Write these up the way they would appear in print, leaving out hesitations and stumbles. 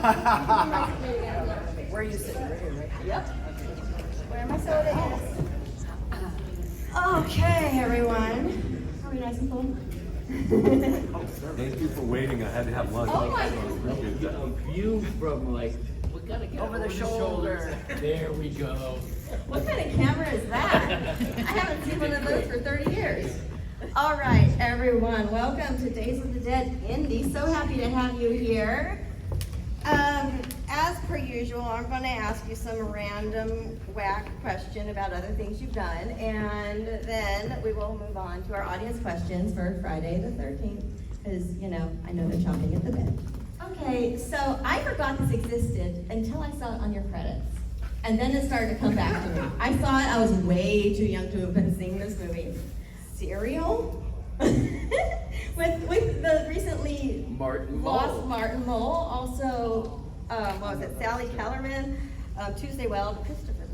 Where are you sitting? Right here, right? Yep. Where my soda is. Okay, everyone. Are we nice and full? Thank you for waiting. I had to have lunch. Oh my So I appreciate that. View from like, we gotta get Over the shoulder. There we go. What kind of camera is that? I haven't seen one of those for 30 years. All right, everyone. Welcome to Days of the Dead Indy. So happy to have you here. As per usual, I'm going to ask you some random whack question about other things you've done, and then we will move on to our audience questions for Friday the 13th, because, you know, I know they're chomping at the bit. Okay, so I forgot this existed until I saw it on your credits, and then it started to come back to me. I saw it, I was way too young to have been seeing this movie. Serial? with the recently lost Martin Mull, also, what was it, Sally Kellerman, Tuesday Weld, Christopher.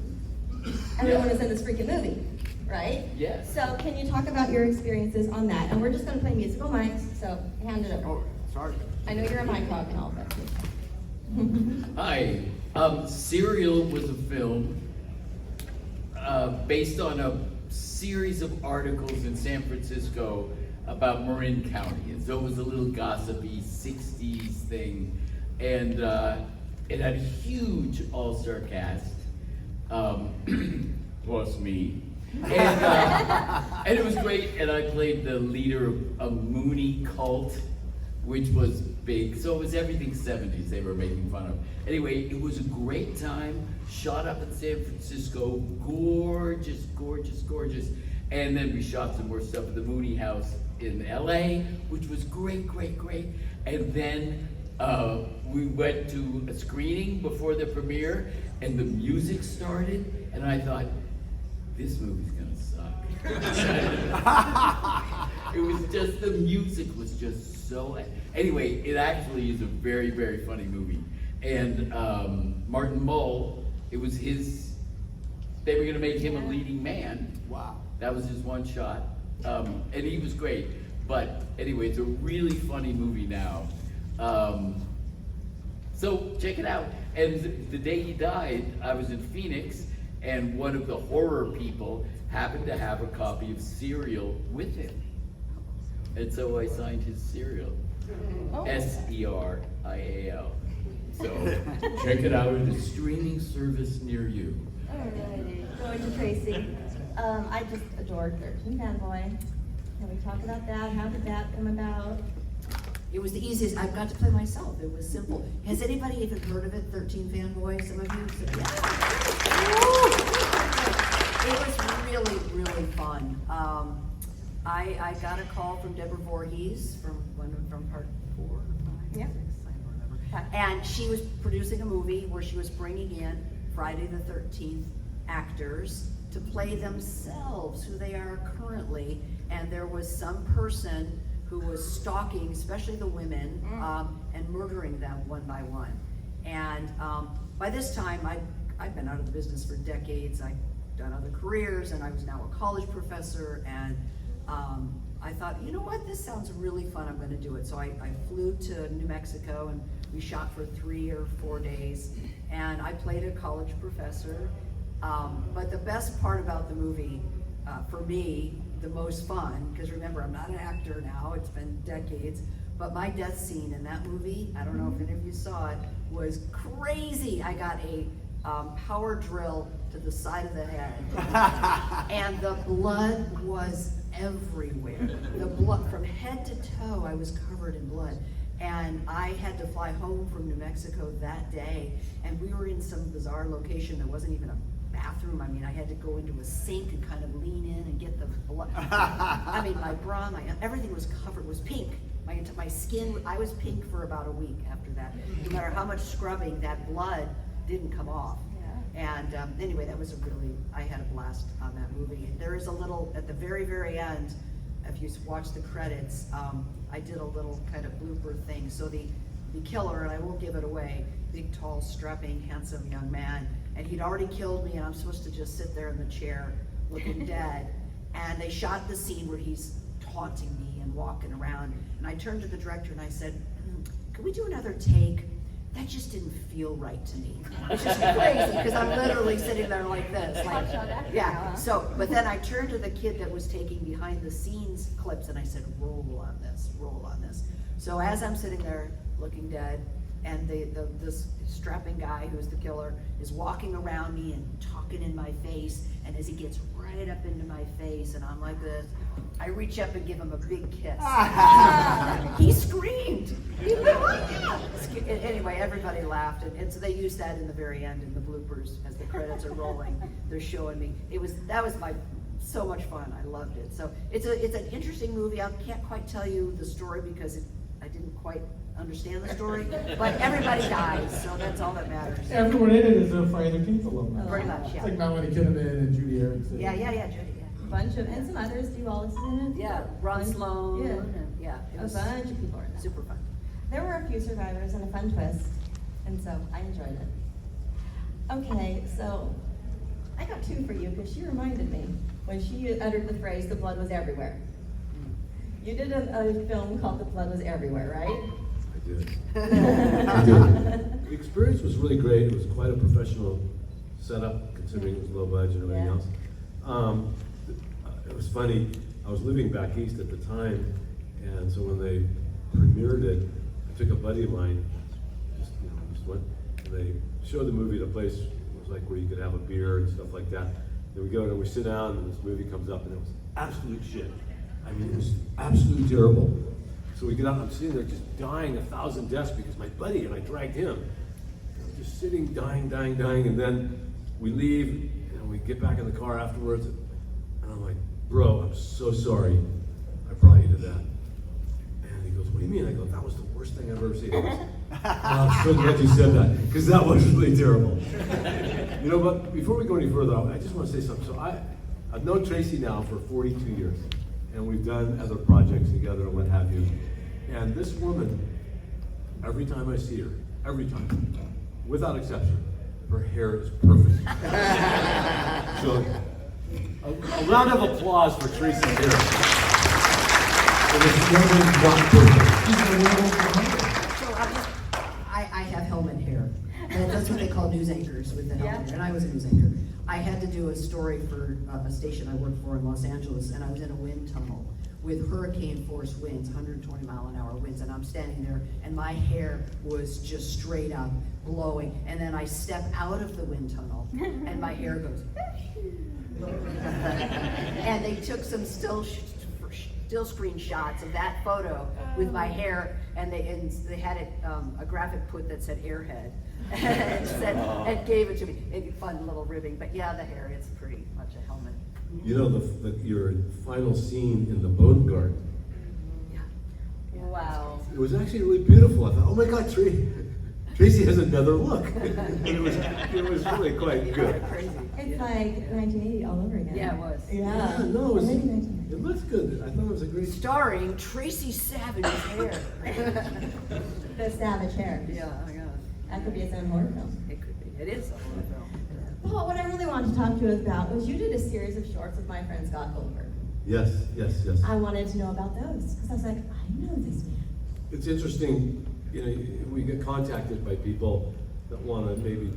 Everyone is in this freaking movie, right? Yes. So can you talk about your experiences on that? And we're just going to play musical mics, so hand it over. Oh, sorry. I know you're a mic hog and all, but. Hi. Serial was a film based on a series of articles in San Francisco about Marin County. And so it was a little gossipy 60s thing. And it had a huge all-star cast, plus me. And it was great, and I played the leader of a Mooney cult, which was big. So it was everything 70s they were making fun of. Anyway, it was a great time, shot up in San Francisco, gorgeous, gorgeous, gorgeous. And then we shot some more stuff at the Mooney house in LA, which was great, great, great. And then we went to a screening before the premiere, and the music started, and I thought, this movie's gonna suck. It was just, the music was just so, anyway, it actually is a very, very funny movie. And Martin Mull, it was his, they were gonna make him a leading man. Wow. That was his one shot, and he was great. But anyway, it's a really funny movie now. So check it out. And the day he died, I was in Phoenix, and one of the horror people happened to have a copy of Serial with him. And so I signed his Serial, S-E-R-I-A-L. So check it out at a streaming service near you. Alrighty, going to Tracy. I just adored 13 Fanboy. Can we talk about that? How did that come about? It was the easiest. I got to play myself. It was simple. Has anybody even heard of it, 13 Fanboy? Some of you? So, yeah. It was really, really fun. I got a call from Deborah Voorhees from part 4 or 5, Yeah. 6, I don't remember. And she was producing a movie where she was bringing in Friday the 13th actors to play themselves, who they are currently. And there was some person who was stalking, especially the women, and murdering them one by one. And by this time, I've been out of the business for decades. I've done other careers, and I was now a college professor, and I thought, you know what, this sounds really fun, I'm gonna do it. So I flew to New Mexico, and we shot for 3 or 4 days, and I played a college professor. But the best part about the movie, for me, the most fun, because remember, I'm not an actor now, it's been decades, but my death scene in that movie, I don't know if any of you saw it, was crazy. I got a power drill to the side of the head, and the blood was everywhere. The blood, from head to toe, I was covered in blood. And I had to fly home from New Mexico that day, and we were in some bizarre location. There wasn't even a bathroom. I mean, I had to go into a sink and kind of lean in and get the blood. I mean, my bra, everything was covered, was pink. My skin, I was pink for about a week after that. No matter how much scrubbing, that blood didn't come off. Yeah. And anyway, that was I had a blast on that movie. There is a little, at the very, very end, if you watch the credits, I did a little kind of blooper thing. So the killer, and I won't give it away, big, tall, strapping, handsome young man, and he'd already killed me, and I'm supposed to just sit there in the chair looking dead. And they shot the scene where he's taunting me and walking around. And I turned to the director and I said, can we do another take? that just didn't feel right to me. It's just crazy, because I'm literally sitting there like this, like, yeah. So, but then I turned to the kid that was taking behind the scenes clips and I said, roll on this, roll on this. So as I'm sitting there looking dead, and this strapping guy who's the killer is walking around me and talking in my face, and as he gets right up into my face and I'm like this, I reach up and give him a big kiss. He screamed. He went, "Oh, yeah." Anyway, everybody laughed, and so they used that in the very end in the bloopers as the credits are rolling. They're showing me. That was so much fun. I loved it. So it's an interesting movie. I can't quite tell you the story because I didn't quite understand the story, but everybody dies, so that's all that matters. Everyone in it is a Friday the 13th alumni. Pretty much, It's yeah. like Melanie Kinnaman and Judy Erickson. Yeah, Judy, yeah. Bunch of, and some others. Steve Wallace is in it. Yeah, Ron Sloan, Yeah. and yeah, it A was bunch of people are in it. super fun. There were a few survivors and a fun twist, and so I enjoyed it. Okay, so I got two for you because she reminded me when she uttered the phrase, "the blood was everywhere." You did a film called "The Blood Was Everywhere," right? I did. I did. The experience was really great. It was quite a professional setup, considering it was low budget and everything Yeah. else. It was funny. I was living back east at the time, and so when they premiered it, I took a buddy of mine, just went, and they showed the movie at a place. It was like where you could have a beer and stuff like that. Then we go and we sit down, and this movie comes up, and it was absolute shit. I mean, it was absolutely terrible. So we get out, and I'm sitting there just dying 1,000 deaths because my buddy, and I dragged him. I'm just sitting, dying, and then we leave, and we get back in the car afterwards, and I'm like, bro, I'm so sorry I brought you to that. And he goes, what do you mean? I go, that was the worst thing I've ever seen. He goes, I'm so glad you said that, because that was really terrible. You know, but before we go any further, I just want to say something. So I've known Tracy now for 42 years, and we've done other projects together and what have you. And this woman, every time I see her, every time, without exception, her hair is perfect. So, a round of applause for Tracy's hair. And this woman's not perfect. So I have helmet hair. And that's what they call news anchors with the helmet hair. And I was a news anchor. I had to do a story for a station I worked for in Los Angeles, and I was in a wind tunnel with hurricane force winds, 120 mile an hour winds, and I'm standing there, and my hair was just straight up blowing. And then I step out of the wind tunnel, and my hair goes. And they took some still screen shots of that photo with my hair, and they had it a graphic put that said Airhead, and gave it to me. Maybe fun little ribbing, but yeah, the hair, it's pretty much a helmet. You know, your final scene in the Bone Garden, Yeah. Wow. it was actually really beautiful. I thought, oh my God, Tracy has another look. And it was really quite good. Crazy. It's like 1980 all over again. Yeah, it was. Yeah. No, Or maybe 1990. it looks good. I thought it was a great. Starring Tracy Savage's hair. The savage hair. Yeah, oh my God. That could be its own horror film. It could be. It is a horror film. Paul, what I really wanted to talk to you about was you did a series of shorts with my friend Scott Goldberg. Yes. I wanted to know about those because I was like, I know this man. It's interesting, you know, we get contacted by people that want to maybe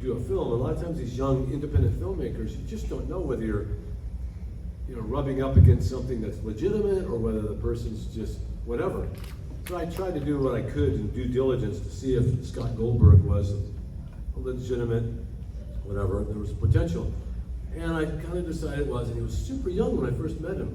do a film. A lot of times these young independent filmmakers, you just don't know whether you're, rubbing up against something that's legitimate or whether the person's just whatever. So I tried to do what I could in due diligence to see if Scott Goldberg was a legitimate whatever, there was potential. And I kind of decided it was, and he was super young when I first met him.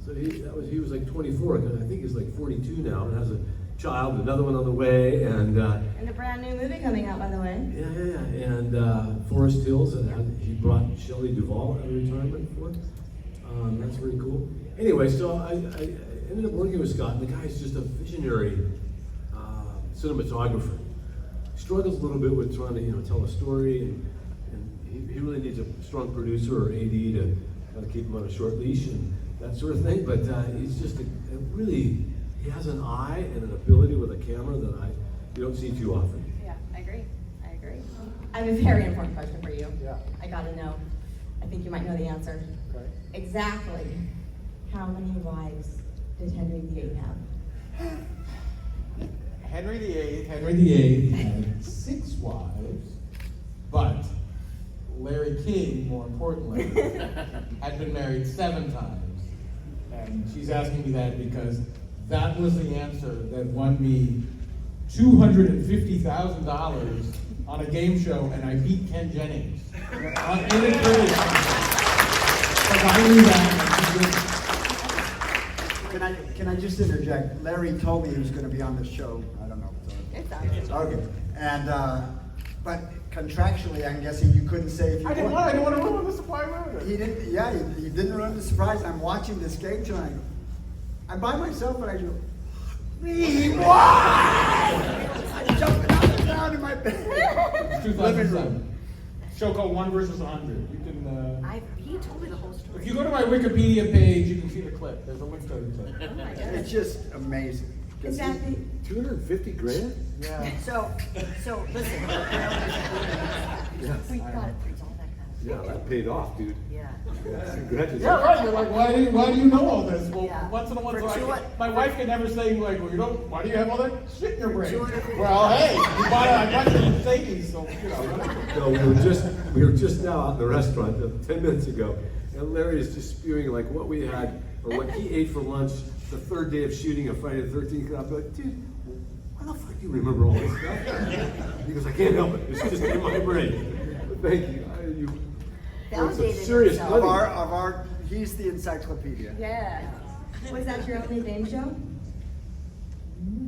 So he was like 24, and I think he's like 42 now, and has a child, another one on the way, and And a brand new movie coming out, by the way. yeah, and Forest Hills, and he brought Shelley Duvall out of retirement for it. That's very cool. Anyway, so I ended up working with Scott, and the guy's just a visionary cinematographer. He struggles a little bit with trying to tell a story, and he really needs a strong producer or AD to kind of keep him on a short leash and that sort of thing. But he's just he has an eye and an ability with a camera that you don't see too often. Yeah, I agree. I have a very important question for you. Yeah. I gotta know. I think you might know the answer. Okay. Exactly how many wives did Henry VIII have? Henry VIII had 6 wives, but Larry King, more importantly, had been married 7 times. And she's asking me that because that was the answer that won me $250,000 on a game show, and I beat Ken Jennings. In a trivia. Because I knew that. Can I just interject? Larry told me he was going to be on this show. I don't know. It's awesome. Okay. And but contractually, I'm guessing you couldn't say if you. I didn't want to ruin the surprise. He didn't. Yeah, he didn't ruin the surprise. I'm watching this game show. And I'm by myself, and I go, "Me what?" I'm jumping up and down in my bed. 2007. Show called 1 versus 100. You can. He told me the whole story. If you go to my Wikipedia page, you can see the clip. There's a link to the clip. Oh my It's goodness. just amazing. Is that the, 250 grand? Yeah. So listen. Yeah. We got it. There's all that kind of Yeah, stuff. that paid off, dude. Yeah. Congratulations. Yeah, right. You're like, why do you know all this? Well, Yeah. once in a while, For so two- my wife can never say like, well, why do you have all that shit in your brain? 250. Well, hey, I bought you a Mercedes, so you know. No, we were just now out in the restaurant 10 minutes ago, and Larry is just spewing like what we had or what he ate for lunch the 3rd day of shooting of Friday the 13th. And I'm like, dude, why the fuck do you remember all this stuff? He goes, I can't help it. It's just in my brain. But thank you. You Validated serious himself. money. He's the encyclopedia. yeah. Was that your only game show?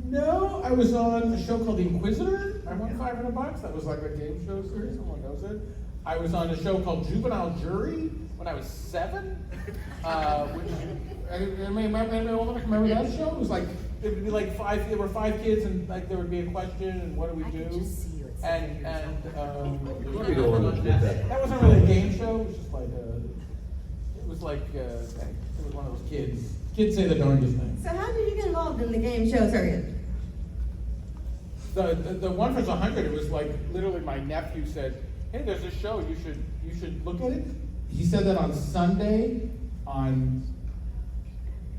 No, I was on a show called The Inquisitor. I won $500. That was like a game show series. Someone knows it. I was on a show called Juvenile Jury when I was 7. Which remember that show? It was like it would be like 5. There were 5 kids, and like there would be a question, and what do we I do? could just see you at And 7 years old. Let me go on and get that. That wasn't really a game show. It was just like it was one of those kids. Kids say the darndest things. So how did you get involved in the game show circuit? The 1 versus 100. It was like literally my nephew said, "Hey, there's this show. You should look at it." He said that on Sunday. On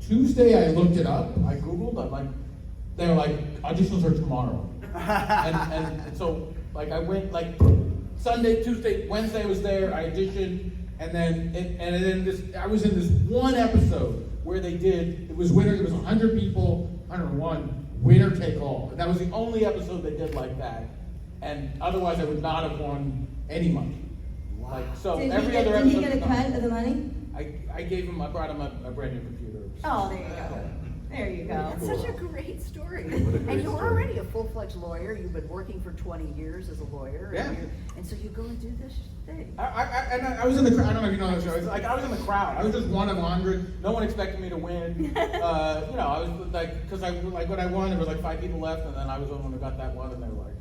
Tuesday, I looked it up. I Googled. They were like, auditions are tomorrow. and so like I went like Sunday, Tuesday, Wednesday I was there. I auditioned, and then I was in this one episode where they did. It was 100 people, 101, winner take all. And that was the only episode they did like that. And otherwise, I would not have won any money. Like so, Did every he other get, episode. did he get a cut of the money? I brought him a brand new computer. Oh, there you go. There you go. That's such a great story. What a great And you're story. already a full-fledged lawyer. You've been working for 20 years as a lawyer. Yeah. And so you go and do this thing. I was in the crowd. I don't know if you know this show. It's like I was in the crowd. I was just one of 100. No one expected me to win. I was like, because when I won, there was like 5 people left, and then I was the one who got that one, and they were like,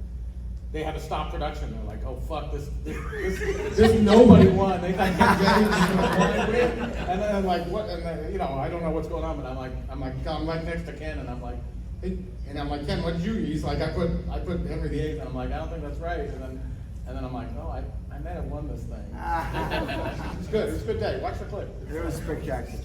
they had to stop production. They're like, oh fuck, this nobody won. They thought Ken Jennings was gonna win. And then I'm like, what? And then, I don't know what's going on, but I'm right next to Ken, and I'm like, hey, Ken, what did you? He's like, I put Henry VIII, and I'm like, I don't think that's right. And then I'm like, oh, I may have won this thing. It's good. It's a good day. Watch the clip. It was spectacular.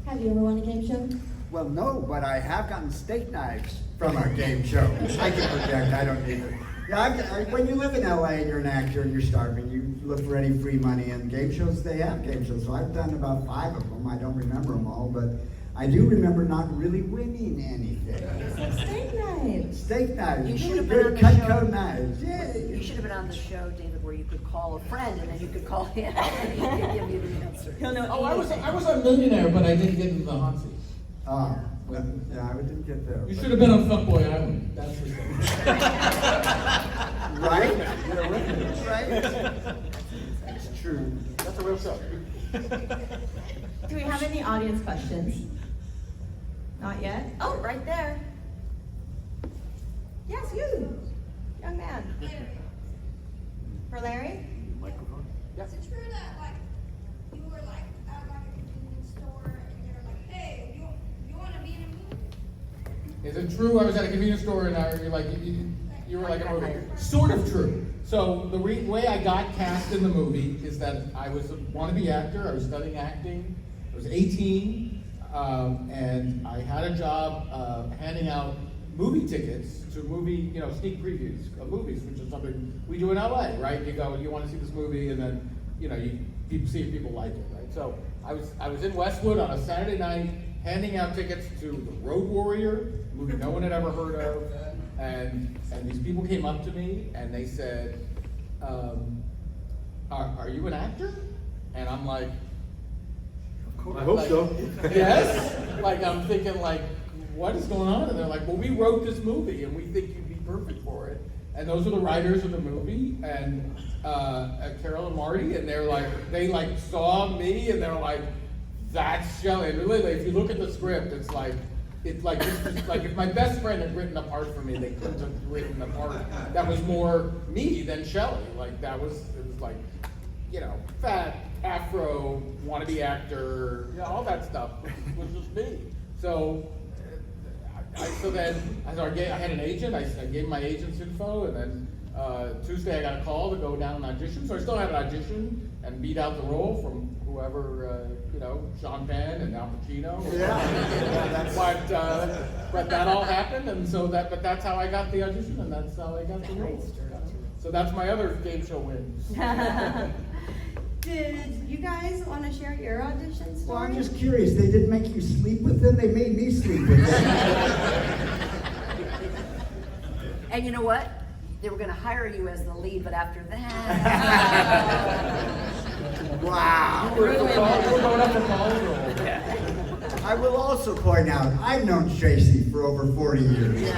Have you ever won a game show? Well, no, but I have gotten steak knives from our game show. I can project. I don't need it. Yeah, when you live in LA and you're an actor and you're starving, you look for any free money. And game shows, they have game shows. So I've done about 5 of them. I don't remember them all, but I do remember not really winning anything. Steak knives. Steak knives. You should have really been on good the Cutco show. knives. Yay. You should have been on the show, David, where you could call a friend and then you could call him and he could give you the answer. He'll know Oh, I was a millionaire, but I didn't get into the hot seat. Well, yeah, I didn't get there. You but- should have been on Fuckboy Island. That's for sure. Right? Right? It's true. That's a real show. Do we have any audience questions? Not yet? Oh, right there. Yes, you, young man. For Larry? Microphone? Is it true that like you were like at like a convenience store and they were like, hey, you want to be in a movie? Is it true I was at a convenience store and you were like a movie? Sort of true. So the way I got cast in the movie is that I was a wannabe actor. I was studying acting. I was 18, and I had a job handing out movie tickets to sneak previews of movies, which is something we do in LA, right? You go, you want to see this movie, and then you see if people like it, right? So I was in Westwood on a Saturday night handing out tickets to The Road Warrior, a movie no one had ever heard of, and these people came up to me and they said, are you an actor? And I'm like, I hope so. Yes. Like I'm thinking like, what is going on? And they're like, well, we wrote this movie and we think you'd be perfect for it. And those are the writers of the movie, and Carol and Marty, and they saw me and they're like, that's Shelley. And really, if you look at the script, it's like if my best friend had written a part for me, they couldn't have written a part that was more me than Shelley. Like it was like, fat, afro, wannabe actor, all that stuff was just me. So I had an agent. I gave my agent's info, and then Tuesday I got a call to go down and audition. So I still had an audition and beat out the role from whoever, Sean Penn and Al Pacino. But that all happened, and but that's how I got the audition, and that's how I got the role. So that's my other game show win. Did you guys want to share your audition story? Well, I'm just curious. They didn't make you sleep with them? They made me sleep with them. And you know what? They were going to hire you as the lead, but after that... Wow. We're going up for Paul's role. I will also point out, I've known Tracy for over 40 years.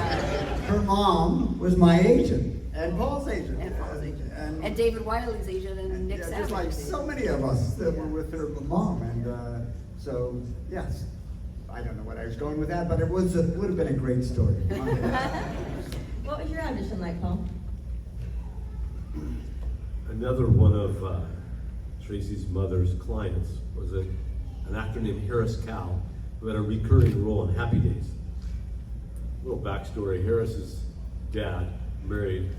Her mom was my agent, and Paul's agent. And Paul's agent. And David Wiley's agent, and Nick There's Savage's like agent. so many of us that were with her mom, and so, yes. I don't know what I was going with that, but it would have been a great story. What was your audition like, Paul? Another one of Tracy's mother's clients was an actor named Harris Cow, who had a recurring role in Happy Days. A little backstory: Harris's dad married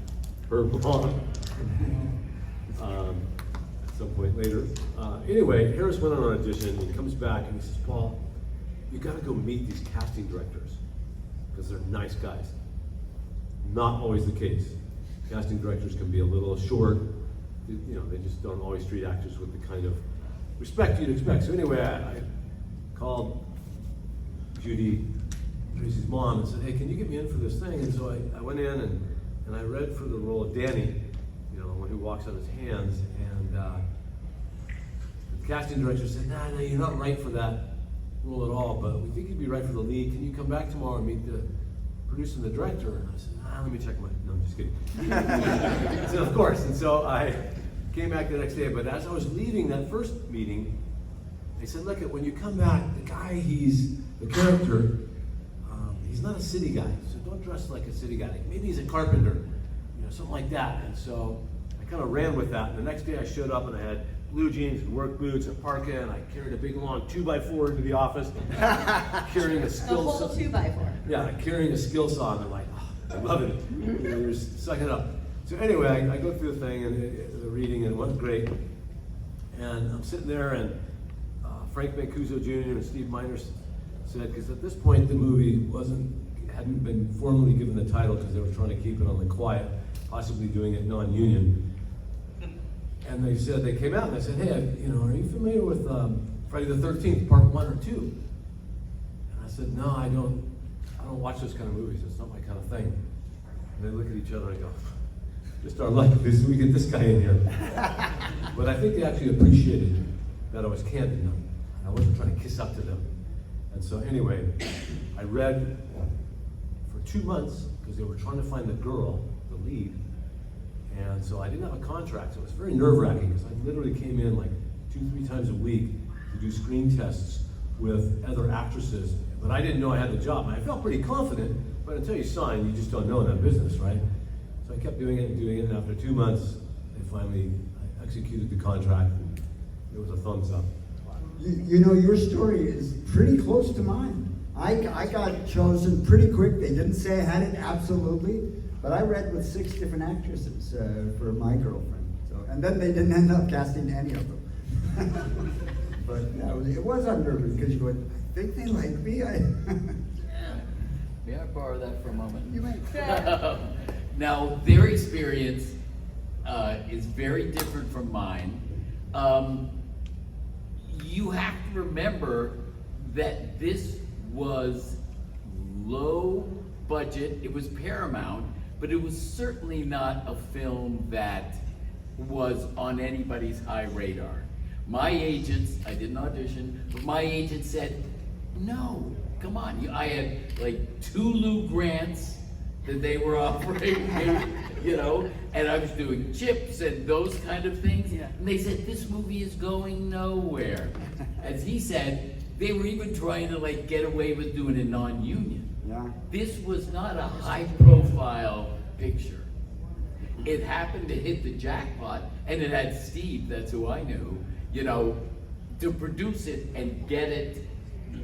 her mom at some point later. Anyway, Harris went on an audition. He comes back and he says, "Paul, you got to go meet these casting directors because they're nice guys." Not always the case. Casting directors can be a little short. They just don't always treat actors with the kind of respect you'd expect. So anyway, I called Judy, Tracy's mom, and said, "Hey, can you get me in for this thing?" And so I went in and I read for the role of Danny, the one who walks on his hands. And the casting director said, "No, you're not right for that role at all, but we think you'd be right for the lead. Can you come back tomorrow and meet the producer and the director?" And I said, "Let me check my..." No, I'm just kidding. I said, "Of course." And so I came back the next day, but as I was leaving that first meeting, they said, "Look, when you come back, the guy, he's the character, he's not a city guy, so don't dress like a city guy. Maybe he's a carpenter, something like that." And so I kind of ran with that. And the next day I showed up and I had blue jeans and work boots and parka, and I carried a big long 2x4 into the office, carrying a skill A whole 2x4. Yeah, carrying a skill saw, and they're like, "Oh, I love it." You're just sucking it up. So anyway, I go through the thing and the reading, and it went great. And I'm sitting there, and Frank Mancuso Jr. and Steve Miner said, because at this point the movie hadn't been formally given the title because they were trying to keep it on the quiet, possibly doing it non-union. And they came out and they said, "Hey, are you familiar with Friday the 13th, Part 1 or 2? And I said, "No, I don't watch those kind of movies. It's not my kind of thing." And they look at each other and I go, "Just our luck, we get this guy in here." But I think they actually appreciated that I was candid enough. I wasn't trying to kiss up to them. And so anyway, I read for 2 months because they were trying to find the girl, the lead. And so I didn't have a contract, so it was very nerve-wracking because I literally came in like 2-3 times a week to do screen tests with other actresses, but I didn't know I had the job. And I felt pretty confident, but until you sign, you just don't know in that business, right? So I kept doing it, and after 2 months, I executed the contract, and it was a thumbs up. Your story is pretty close to mine. I got chosen pretty quick. They didn't say I had it absolutely, but I read with 6 different actresses for my girlfriend. And then they didn't end up casting any of them. But it was unnerving because you go, "I think they like me." May I borrow that for a moment? You may. Now, their experience is very different from mine. You have to remember that this was low budget. It was Paramount, but it was certainly not a film that was on anybody's high radar. My agents, I didn't audition, but my agent said, no, come on. I had like 2 Lou Grants that they were offering me, you know, and I was doing chips and those kind of things. Yeah. And they said, this movie is going nowhere. As he said, they were even trying to like get away with doing it non-union. Yeah. This was not a high-profile picture. It happened to hit the jackpot, and it had Steve, that's who I knew, you know, to produce it and get it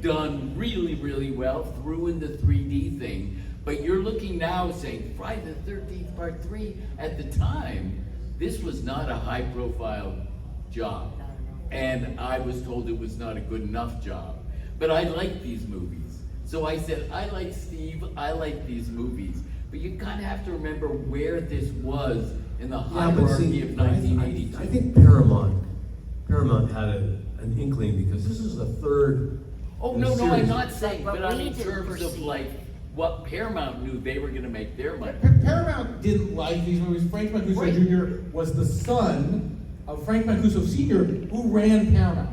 done really, really well, threw in the 3D thing. But you're looking now saying, Friday the 13th Part 3, at the time, this was not a high-profile job. And I was told it was not a good enough job. But I like these movies. So I said, I like Steve, I like these movies. But you kind of have to remember where this was in the hierarchy of 1982. I think Paramount had an inkling because this is the third. Oh, in a no, I'm series. not saying, But but we in didn't terms of perceive. like, what Paramount knew they were gonna make their money. Paramount didn't like these movies. Frank Mancuso Right. Jr. was the son of Frank Mancuso Sr., who ran Paramount.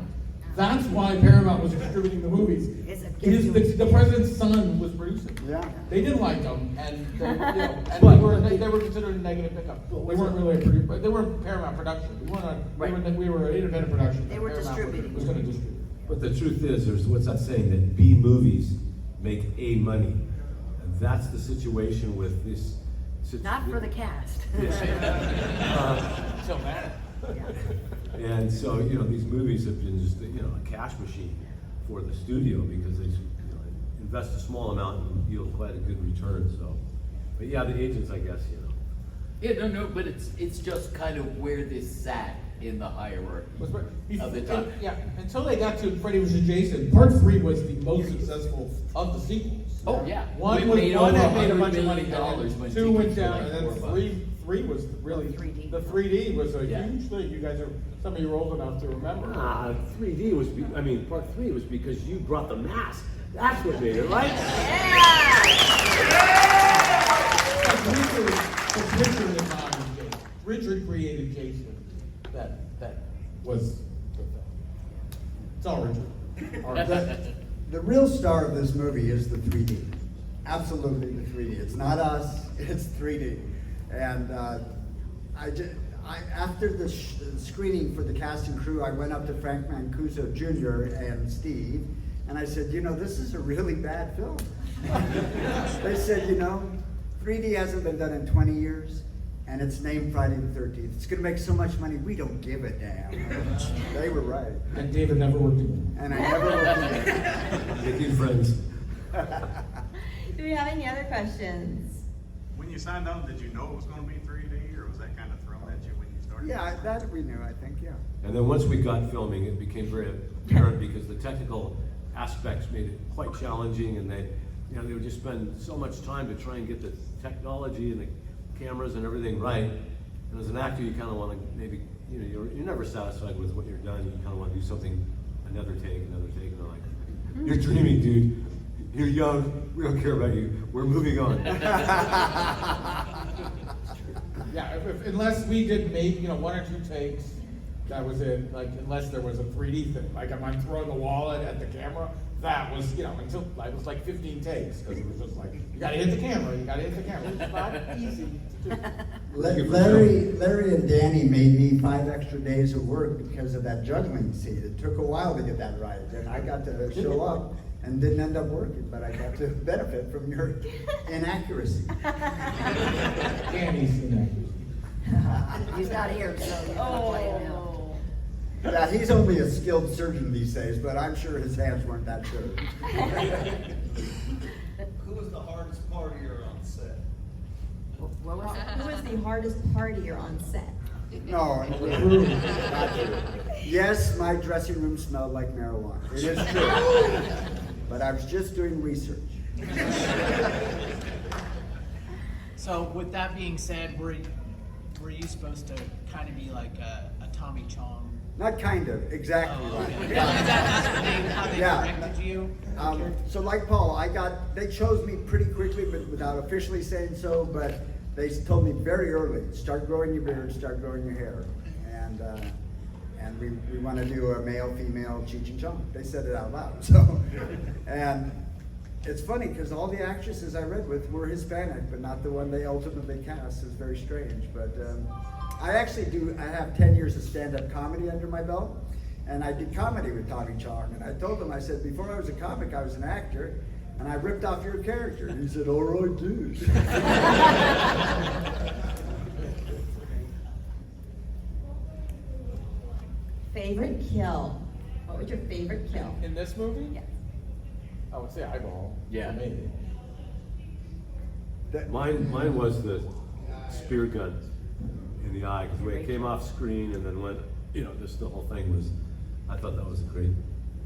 That's why Paramount was distributing the movies. It's a The president's son was producing. Yeah. They didn't like them, and they, you know, and they were considered a negative pickup. They weren't really a producer. They were Paramount production. We weren't a, Right. we were an independent production. They were Paramount distributing. was going to distribute. But the truth is, there's what's that saying that B movies make A money, and that's the situation with this. Not for the cast. So bad. And so, you know, these movies have been just, you know, a cash machine for the studio because they, you know, invest a small amount and yield quite a good return, so. But yeah, the agents, I guess, you know. Yeah, no, but it's just kind of where this sat in the hierarchy of the time. Yeah, until they got to Freddy vs. Jason, Part 3 was the most successful of the sequels. Oh, yeah. One It was made one over had made a $100 bunch of money, million and when then 2 went tickets were down, like and then $4. three was really, The 3D. the 3D was a Yeah. huge thing. You guys are, some of you are old enough to remember. 3D was, part 3 was because you brought the mask. That's what made it, right? The picture was not Jason. Richard created Jason. That was the film. It's all Richard. All right. The real star of this movie is the 3D. Absolutely the 3D. It's not us, it's 3D. And after the screening for the cast and crew, I went up to Frank Mancuso Jr. and Steve, and I said, you know, this is a really bad film. They said, you know, 3D hasn't been done in 20 years, and it's named Friday the 13th. It's gonna make so much money, we don't give a damn. They were right. And David never worked again. And I never looked again. Make you friends. Do we have any other questions? When you signed on, did you know it was going to be 3D, or was that kind of thrown at you when you started? Yeah, that we knew, I think, yeah. And then once we got filming, it became very apparent because the technical aspects made it quite challenging, and they would just spend so much time to try and get the technology and the cameras and everything right. And as an actor, you kind of want to maybe, you know, you're never satisfied with what you've done. You kind of want to do something, another take, and they're like, you're dreaming, dude. You're young. We don't care about you. We're moving on. Yeah, unless we did maybe, 1 or 2 takes, that was it. Like, unless there was a 3D thing. Like, am I throwing the wallet at the camera? That was, until it was like 15 takes, because it was just like, you gotta hit the camera, you gotta hit the camera. It's not easy to do. Larry and Danny made me 5 extra days of work because of that juggling scene. It took a while to get that right, and I got to show up and didn't end up working, but I got to benefit from your inaccuracy. Danny's inaccuracy. He's not here, so you gotta play him out. Yeah, he's only a skilled surgeon these days, but I'm sure his hands weren't that good. Who was the hardest partier on set? What was that? Who was the hardest partier on set? No, not true. Yes, my dressing room smelled like marijuana. It is true. But I was just doing research. So with that being said, were you supposed to kind of be like a Tommy Chong? Not kind of, exactly Oh, right. okay. Is that how they Yeah. directed you? So like Paul, they chose me pretty quickly, but without officially saying so, but they told me very early, start growing your beard, start growing your hair. And we want to do a male, female, Cheech and Chong. They said it out loud, so. And it's funny, because all the actresses I read with were Hispanic, but not the one they ultimately cast. It's very strange, but I have 10 years of stand-up comedy under my belt. And I did comedy with Tommy Chong, and I told him, I said, before I was a comic, I was an actor, and I ripped off your character. And he said, all right, dude. Favorite kill? What was your favorite kill? In this movie? Yes. I would say eyeball. Yeah. For me. Mine was the spear gun in the eye, because the way it came off screen and then went, the whole thing was, I thought that was a great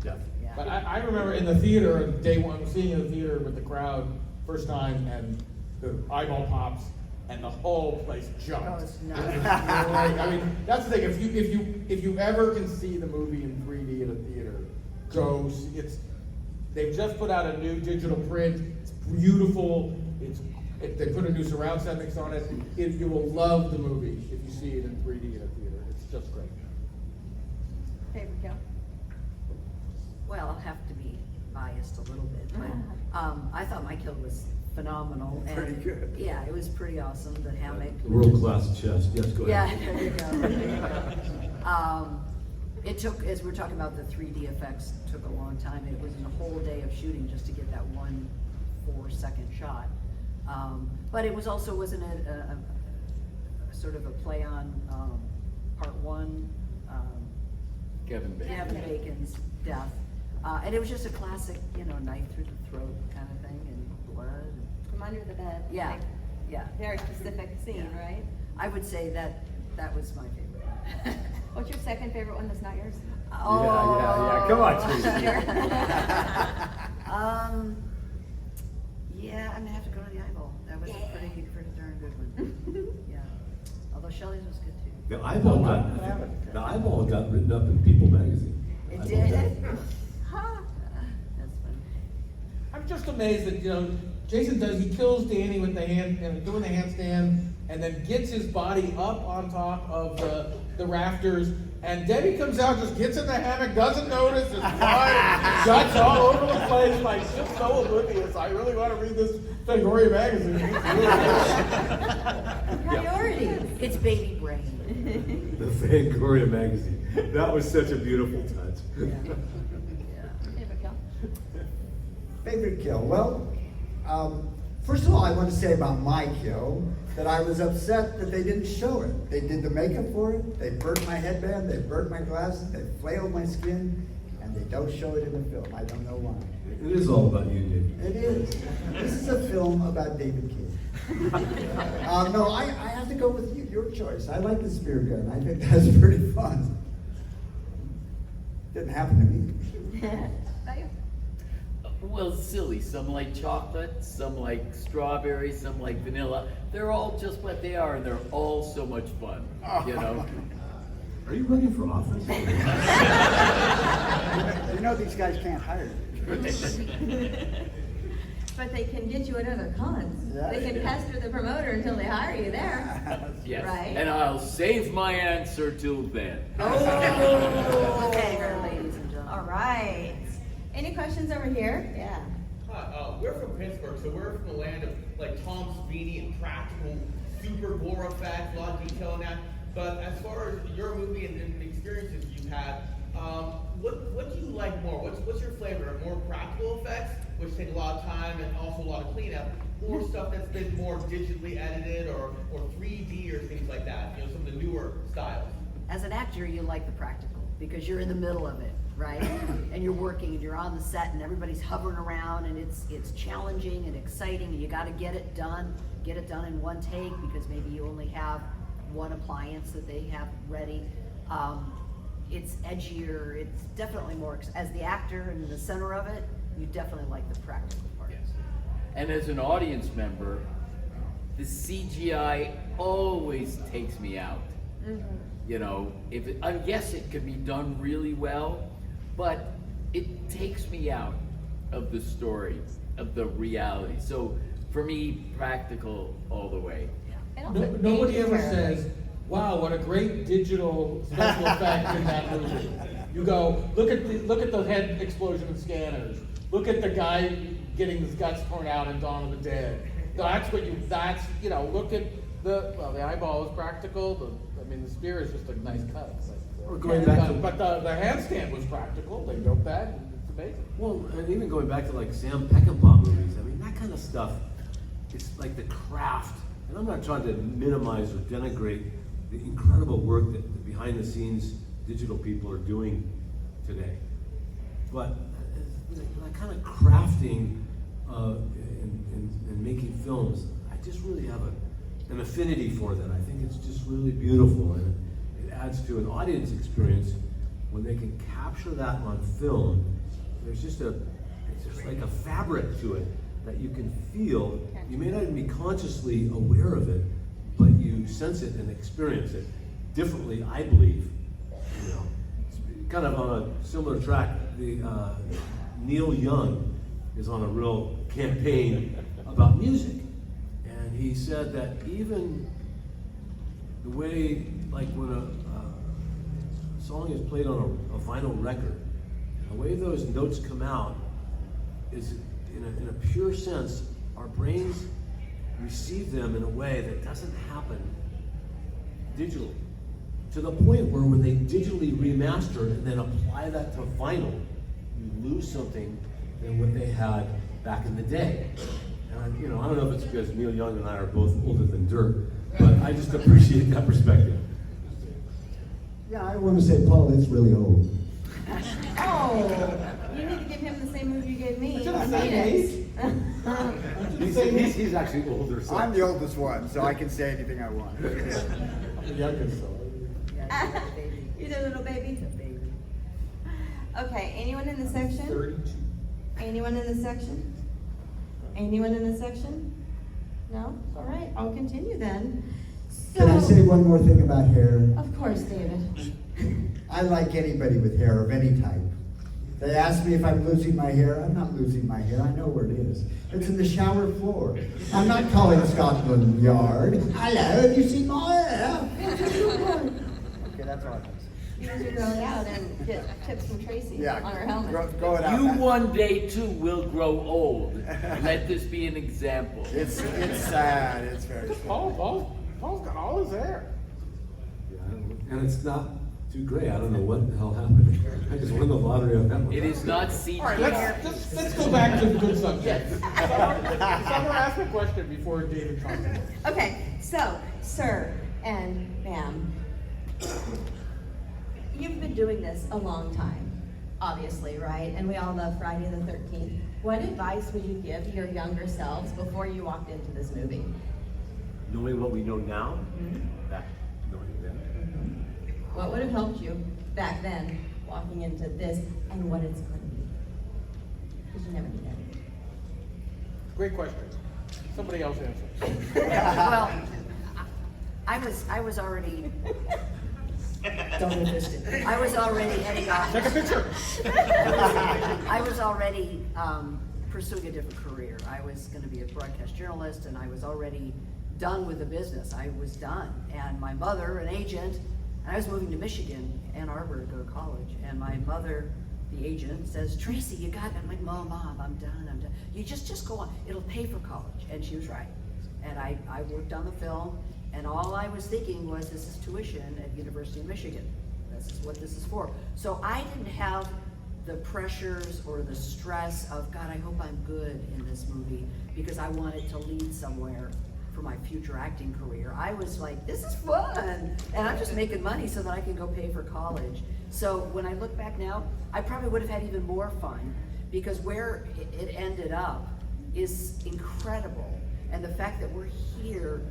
death. But I remember in the theater, day one, seeing it in the theater with the crowd, first time, and the eyeball pops, and the whole place jumped. Oh, it's nuts. I mean, that's the thing. If you ever can see the movie in 3D at a theater, go see. They've just put out a new digital print. It's beautiful. They put a new surround sound mix on it. You will love the movie if you see it in 3D at a theater. It's just great. Favorite kill? Well, I'll have to be biased a little bit, but I thought my kill was phenomenal. And Pretty good. Yeah, it was pretty awesome, the hammock. World-class chest, yes, go Yeah, ahead. there you go. There you go. It took, as we're talking about the 3D effects, took a long time. It was a whole day of shooting just to get that 1 4-second shot. But it was also, wasn't it a sort of a play on part 1, Kevin Bacon. Kevin Bacon's death. And it was just a classic, knife through the throat kind of thing, and blood. From under the bed. Yeah, Like, yeah. very specific scene, Yeah. right? I would say that was my favorite. What's your second favorite one that's not yours? Yeah. Come on, Tracy. Yeah, I'm gonna have to go to the eyeball. That was a pretty darn good one. Yeah. Although Shelley's was good too. The eyeball got written up in People magazine. It Eyeball did? death. That's funny. I'm just amazed that Jason he kills Danny with the hand and doing the handstand, and then gets his body up on top of the rafters. And Debbie comes out, just gets in the hammock, doesn't notice, is flying, guts all over the place, like just so oblivious. I really want to read this Fangoria magazine. Priorities. It's baby brain. The Fangoria magazine. That was such a beautiful touch. Yeah. Favorite kill? Favorite kill? Well, first of all, I want to say about my kill that I was upset that they didn't show it. They did the makeup for it, they burnt my headband, they burnt my glasses, they flailed my skin, and they don't show it in the film. I don't know why. It is all about you, David. It is. This is a film about David King. No, I have to go with you, your choice. I like the spear gun. I think that's pretty fun. Didn't happen to me. About you? Well, silly. Some like chocolate, some like strawberry, some like vanilla. They're all just what they are, and they're all so much fun. Are you running for office? These guys can't hire you. But they can get you at other cons. Yeah. They can pester the promoter until they hire you there. Yes. Right. And I'll save my answer till then. Oh. Okay, ladies and gentlemen. All right. Any questions over here? Yeah. Hi, we're from Pittsburgh, so we're from the land of like Tom Savini and practical, super gore effects, a lot of detail in that. But as far as your movie and the experiences you've had, what do you like more? What's your flavor? More practical effects, which take a lot of time and also a lot of cleanup, or stuff that's been more digitally edited or 3D or things like that? Some of the newer styles. As an actor, you like the practical because you're in the middle of it, right? And you're working and you're on the set and everybody's hovering around and it's challenging and exciting and you got to get it done in one take because maybe you only have one appliance that they have ready. It's edgier. It's definitely more, as the actor in the center of it, you definitely like the practical part. Yes. And as an audience member, the CGI always takes me out. You know, yes, it could be done really well, but it takes me out of the story, of the reality. So for me, practical all the way. Nobody ever says, wow, what a great digital special effect in that movie. You go, look at the head explosion of scanners. Look at the guy getting his guts torn out in Dawn of the Dead. Look at the eyeball is practical. The spear is just a nice cut. Or going back to- But the handstand was practical. They built that. And it's amazing. Well, and even going back to like Sam Peckinpah movies, I mean, that kind of stuff, it's like the craft. And I'm not trying to minimize or denigrate the incredible work that the behind the scenes digital people are doing today. But that kind of crafting and making films, I just really have an affinity for that. I think it's just really beautiful, and it adds to an audience experience when they can capture that on film. There's just it's just like a fabric to it that you can feel. You may not even be consciously aware of it, but you sense it and experience it differently, I believe. You know, it's kind of on a similar track. Neil Young is on a real campaign about music, and he said that even the way, like when a song is played on a vinyl record, the way those notes come out is, in a pure sense, our brains receive them in a way that doesn't happen digitally. To the point where when they digitally remaster and then apply that to vinyl, you lose something than what they had back in the day. And I don't know if it's because Neil Young and I are both older than dirt, but I just appreciate that perspective. Yeah, I want to say, Paul, it's really old. Oh, you need to give him the same movie you gave me. It's the same age. He's actually older, so. I'm the oldest one, so I can say anything I want. I'm the youngest, so. You're the little baby. Okay, anyone in the section? 32. Anyone in the section? Anyone in the section? No? All right, I'll continue then. Can I say one more thing about hair? Of course, David. I like anybody with hair of any type. They ask me if I'm losing my hair. I'm not losing my hair. I know where it is. It's in the shower floor. I'm not calling Scotland Yard. Hello, have you seen my hair? Okay, that's all I have to say. You should grow it out and get tips from Tracy on her helmet. Grow it out. You one day too will grow old. Let this be an example. It's sad. It's very sad. Paul's got all his hair. Yeah, and it's not too gray. I don't know what the hell happened. I just won the lottery on that one. It is not CGI. All right, let's go back to the good subject. Someone ask a question before David comes. Okay, so, sir and ma'am, you've been doing this a long time, obviously, right? And we all love Friday the 13th. What advice would you give your younger selves before you walked into this movie? Knowing what we know now, that knowing then. What would have helped you back then walking into this and what it's going to be? Because you never knew that. Great question. Somebody else answer. Well, I was already. Don't resist it. I was already heading off. Take a picture. I was already pursuing a different career. I was going to be a broadcast journalist, and I was already done with the business. I was done. And my mother, an agent, and I was moving to Michigan, Ann Arbor, to go to college. And my mother, the agent, says, "Tracy, you got it." I'm like, Mom, I'm done. You just go on. It'll pay for college. And she was right. And I worked on the film, and all I was thinking was, this is tuition at University of Michigan. This is what this is for. So I didn't have the pressures or the stress of, God, I hope I'm good in this movie, because I wanted to lead somewhere for my future acting career. I was like, this is fun, and I'm just making money so that I can go pay for college. So when I look back now, I probably would have had even more fun, because where it ended up is incredible. And the fact that we're here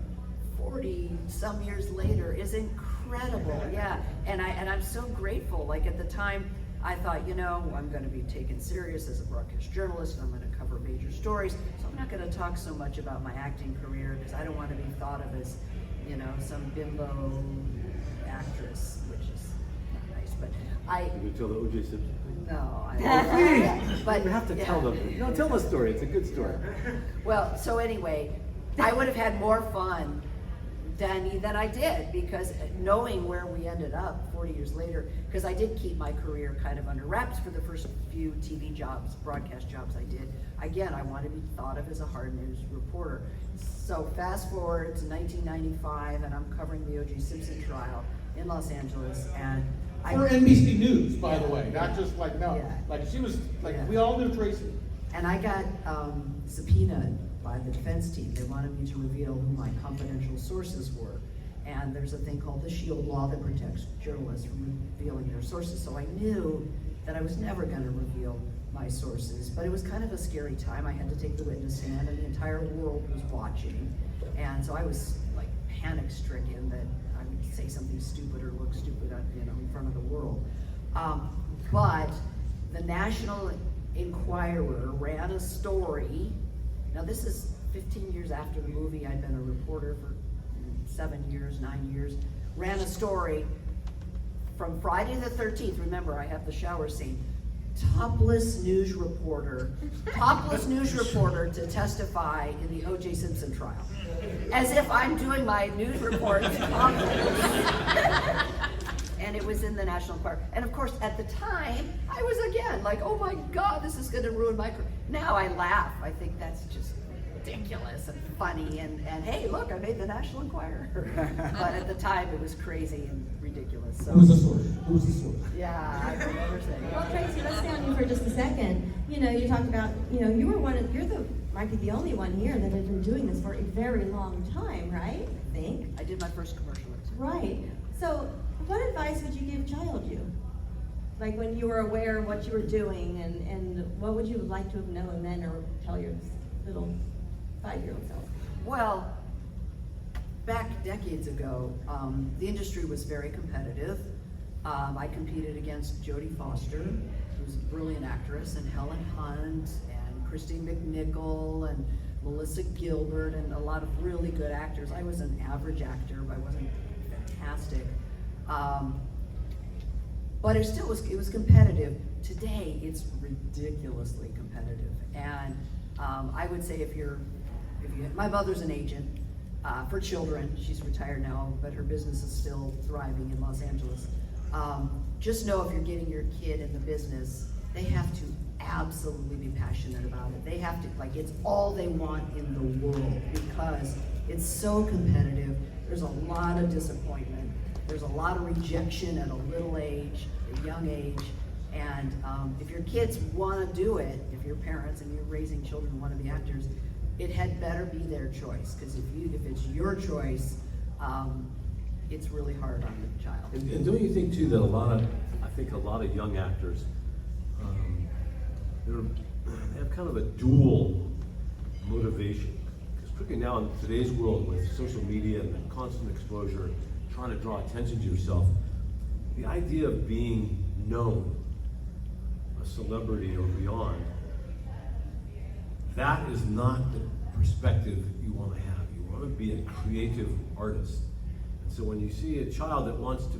40 some years later is incredible. Yeah, and I'm so grateful. Like at the time, I thought, you know, I'm going to be taken serious as a broadcast journalist, and I'm going to cover major stories, so I'm not going to talk so much about my acting career because I don't want to be thought of as, you know, some bimbo actress, which is not nice. But You tell the O.J. Simpson. no, But you have to tell them. No, tell the story. It's a good story. Well, so anyway, I would have had more fun than I did, because knowing where we ended up 40 years later, because I did keep my career kind of under wraps for the first few TV jobs, broadcast jobs I did. Again, I wanted to be thought of as a hard news reporter. So fast forward to 1995, and I'm covering the O.J. Simpson trial in Los Angeles, and For NBC News, by the way, not just like, no, Yeah. like she was, like, Yeah. we all knew Tracy. And I got subpoenaed by the defense team. They wanted me to reveal who my confidential sources were. And there's a thing called the SHIELD law that protects journalists from revealing their sources. So I knew that I was never going to reveal my sources. But it was kind of a scary time. I had to take the witness stand, and the entire world was watching. And so I was like panic stricken that I would say something stupid or look stupid, you know, in front of the world. But the National Enquirer ran a story. Now this is 15 years after the movie. I'd been a reporter for 7 years, 9 years. Ran a story from Friday the 13th. Remember, I have the shower scene. Topless news reporter to testify in the O.J. Simpson trial. As if I'm doing my news report topless. And it was in the National Enquirer. And of course, at the time, I was again like, oh my God, this is gonna ruin my career. Now I laugh. I think that's just ridiculous and funny, and hey, look, I made the National Enquirer. But at the time, it was crazy and ridiculous. So, Who was the source? Who was the source? yeah, I can never say. Well, Tracy, let's stay on you for just a second. You know, you talked about, you know, might be the only one here that has been doing this for a very long time, right? I think. I did my first commercial. Right. So, what advice would you give child you? Like when you were aware of what you were doing, and what would you like to have known then, or tell your little 5-year-old self? Well, back decades ago, the industry was very competitive. I competed against Jodie Foster, who was a brilliant actress, and Helen Hunt, and Christine McNichol, and Melissa Gilbert, and a lot of really good actors. I was an average actor, but I wasn't fantastic. But it still was, it was competitive. Today, it's ridiculously competitive. And I would say my mother's an agent for children. She's retired now, but her business is still thriving in Los Angeles. Just know if you're getting your kid in the business, they have to absolutely be passionate about it. They have to, like, it's all they want in the world, because it's so competitive. There's a lot of disappointment. There's a lot of rejection at a little age, a young age. And if your kids want to do it, if your parents and you're raising children who want to be actors, it had better be their choice. Because if it's your choice, it's really hard on the child. And don't you think too that I think a lot of young actors, they have kind of a dual motivation. Because particularly now in today's world with social media and the constant exposure, trying to draw attention to yourself, the idea of being known, a celebrity or beyond, that is not the perspective you want to have. You want to be a creative artist. And so when you see a child that wants to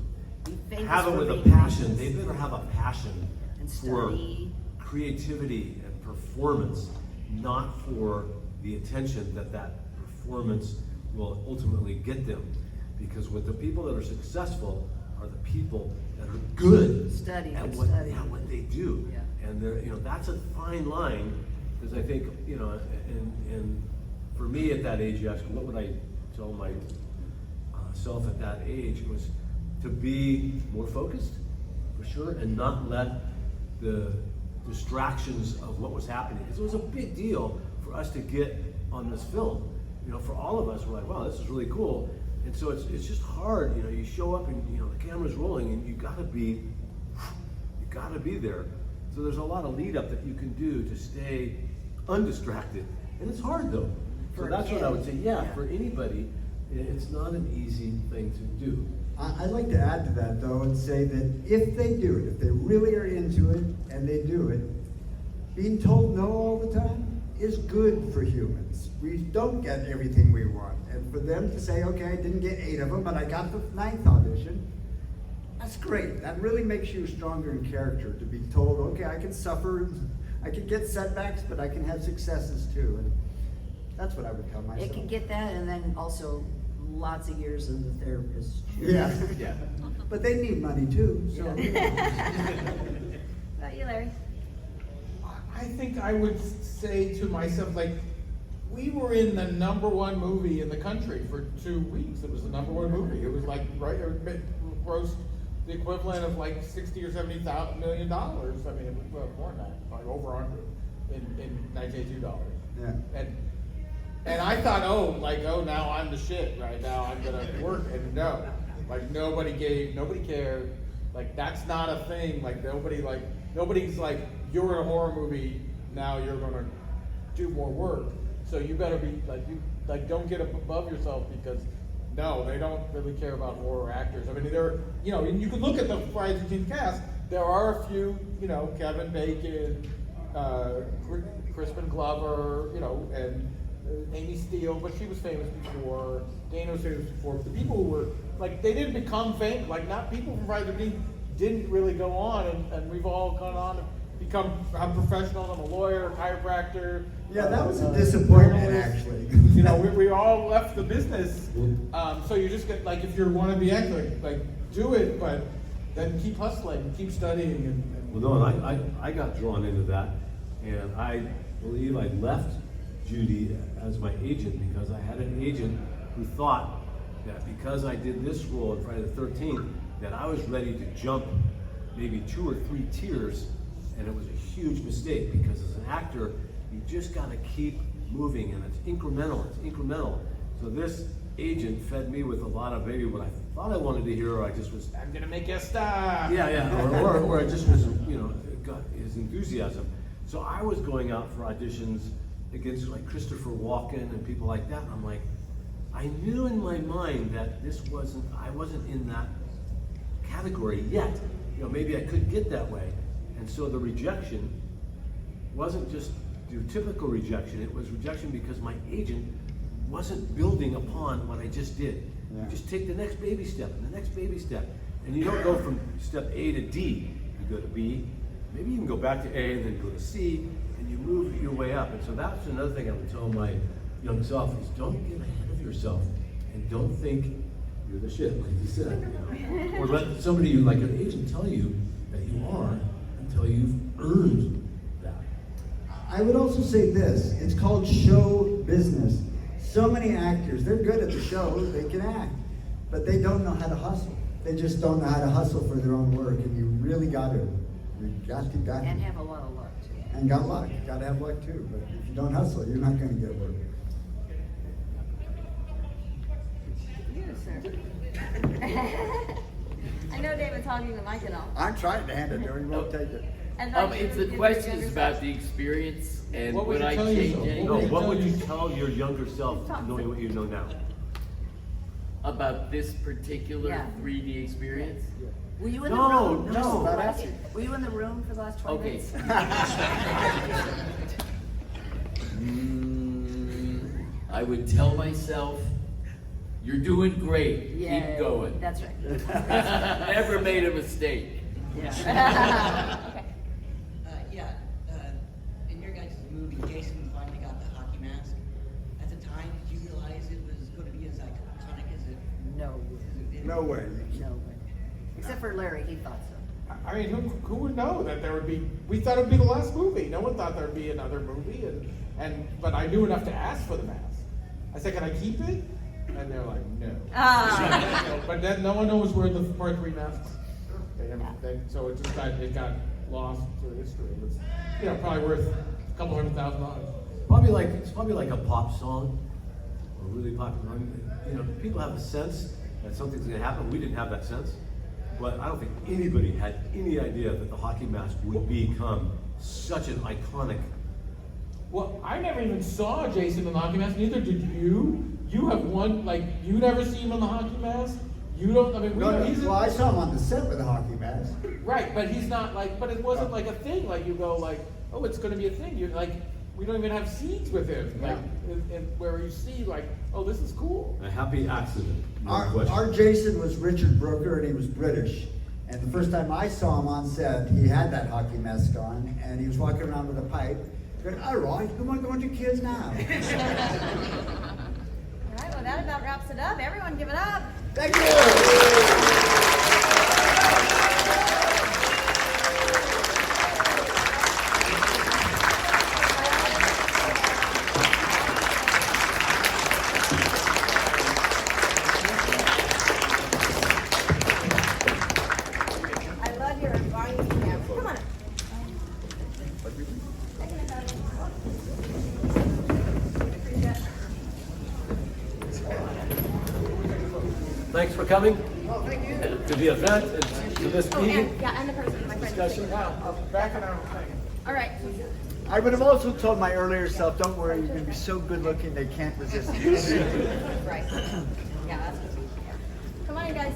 have it with a passion, they better have a passion And for study. creativity and performance, not for the attention that performance will ultimately get them. Because with the people that are successful are the people that are good at what they do. Yeah. And that's a fine line, because I think, and for me at that age, you ask, what would I tell my self at that age, was to be more focused, for sure, and not let the distractions of what was happening, because it was a big deal for us to get on this film. For all of us, we're like, wow, this is really cool. And so it's just hard, you show up and the camera's rolling and you gotta be there. So there's a lot of lead up that you can do to stay undistracted. And it's hard though. So that's what I would say, yeah, for anybody, it's not an easy thing to do. I'd like to add to that though and say that if they do it, if they really are into it and they do it, being told no all the time is good for humans. We don't get everything we want. And for them to say, okay, I didn't get 8 of them, but I got the 9th audition, that's great. That really makes you stronger in character to be told, okay, I can suffer, I can get setbacks, but I can have successes too. And that's what I would tell myself. It can get that, and then also lots of years in the therapist. Yeah. Yeah. But they need money too, so. What about you, Larry? I think I would say to myself, like, we were in the #1 movie in the country for 2 weeks. It was the #1 movie. It was like, right, it grossed the equivalent of like $60 or $70 million. I mean, it was more than that, like over 100 in 1982 dollars. Yeah. And I thought, now I'm the shit right now. I'm gonna work, and no, like nobody cared. Like that's not a thing. Like nobody's like, you're in a horror movie, now you're gonna do more work. So you better be don't get up above yourself, because no, they don't really care about horror actors. I mean, and you could look at the Friday the 13th cast. There are a few, Kevin Bacon, Crispin Glover, and Amy Steele, but she was famous before. Dana was famous before. But the people who were they didn't become famous. Like, not people from Friday the 13th didn't really go on, and we've all gone on and I'm professional. I'm a lawyer, chiropractor. Yeah, that was a disappointment, actually. We all left the business. So you just get, if you want to be actor, do it, but then keep hustling, keep studying. Well, no, I got drawn into that, and I believe I left Judy as my agent because I had an agent who thought that because I did this role in Friday the 13th, that I was ready to jump maybe 2 or 3 tiers, and it was a huge mistake, because as an actor, you just got to keep moving, and it's incremental. So this agent fed me with a lot of maybe what I thought I wanted to hear, or I just was, I'm gonna make you stop. Yeah, or I just was, got his enthusiasm. So I was going out for auditions against Christopher Walken and people like that, and I'm like, I knew in my mind that I wasn't in that category yet. Maybe I could get that way. And so the rejection wasn't just your typical rejection, it was rejection because my agent wasn't building upon what I just did. Yeah. You just take the next baby step and the next baby step. And you don't go from step A to D. You go to B, maybe you can go back to A and then go to C, and you move your way up. And so that's another thing I would tell my young self is don't get ahead of yourself and don't think you're the shit, like you said. Or let somebody like an agent tell you that you are until you've earned that. I would also say this, it's called show business. So many actors, they're good at the show, they can act, but they don't know how to hustle. They just don't know how to hustle for their own work, and you really got to. And have a lot of luck too. And got luck, got to have luck too, but if you don't hustle, you're not going to get work. You, sir. I know David's hogging the mic and all. I'm trying to hand it to him, he won't take it. If the question is about the experience and What would would you I tell change yourself? anything No, what would you tell your younger self knowing what you know now? about this particular Yeah. 3D experience? Were you in the No, room? no. Were you in the room for the last 20 Okay. minutes? I would tell myself, you're doing great, Yay. keep going. That's right. Never made a mistake. Yeah. In your guys' movie, Jason finally got the hockey mask. At the time, did you realize it was going to be as iconic as it? No way. No way. No way. Except for Larry, he thought so. I mean, who would know that there would be? We thought it would be the last movie. No one thought there would be another movie, but I knew enough to ask for the mask. I said, "Can I keep it?" And they're like, "No." But then no one knows where the part 3 masks. So it just got lost to history. It was, probably worth a couple $100,000. It's probably like a pop song, or really popular. People have a sense that something's going to happen. We didn't have that sense, but I don't think anybody had any idea that the hockey mask would become such an iconic. Well, I never even saw Jason in the hockey mask. Neither did you. You have one, you never see him in the hockey mask. You don't, I mean, we No, don't, he's well, I saw him on the set with a hockey mask. right, but he's not like, but it wasn't like a thing, like you go like, oh, it's gonna be a thing, you're like, we don't even have scenes with him, like, where you see like, oh, this is cool. A happy accident, no Our question. Jason was Richard Brooker, and he was British. And the first time I saw him on set, he had that hockey mask on, and he was walking around with a pipe. Going, all right, who am I going to kids now? All right, well, that about wraps it up. Everyone give it up. Thank you. I love your vine stamp. Come on up. Thanks for coming Oh, thank you. to the event and to this Oh, meeting. and the person, my friend. Discussion. Back in our thing. All right. I would have also told my earlier self, don't worry, you're going to be so good looking they can't resist you. Right. Yeah, that's. Come on in, guys.